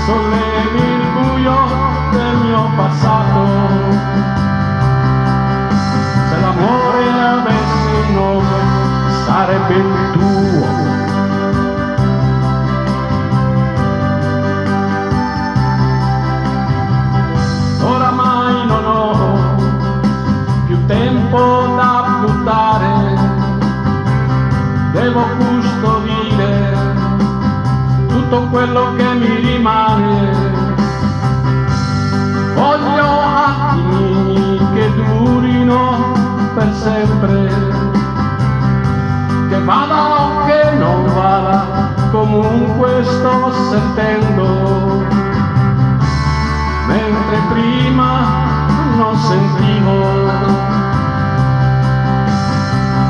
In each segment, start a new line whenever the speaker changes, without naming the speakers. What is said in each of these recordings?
sollevi il buio del mio passato. Se l'amore avesse un nome sarebbe il tuo. Oramai non ho più tempo da buttare, devo custodire tutto quello che mi rimane. Voglio attimi che durino per sempre, che vada o che non vada, comunque sto sentendo, mentre prima non sentivo,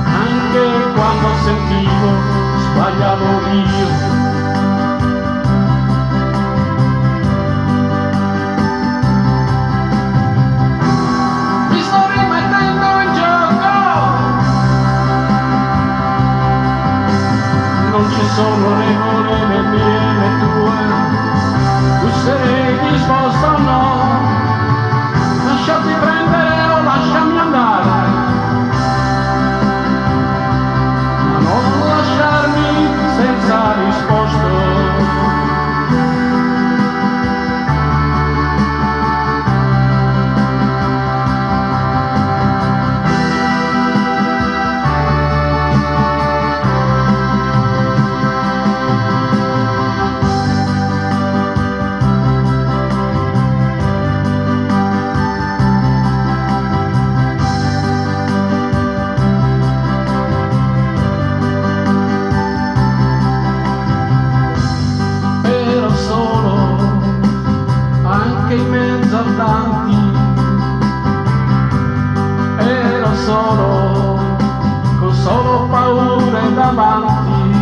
anche quando sentivo sbagliavo io. Non ci sono regole né mie né tue, tu sei disposto o no, lasciati prendere o lasciami andare, ma non lasciarmi senza risposta. In mezzo a tanti ero solo, con solo paure davanti.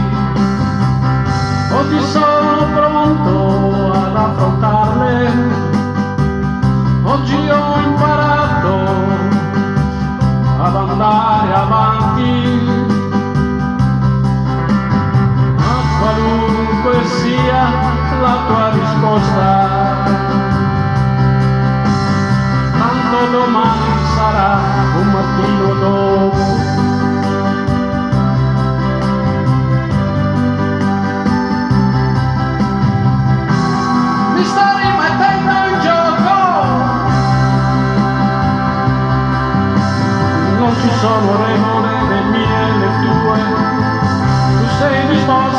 Oggi sono pronto ad affrontarle, oggi ho imparato ad andare avanti, ma qualunque sia la tua risposta, domani sarà un mattino dopo. Mi sto rimettendo in gioco, non ci sono regole né mie né tue, tu sei disposto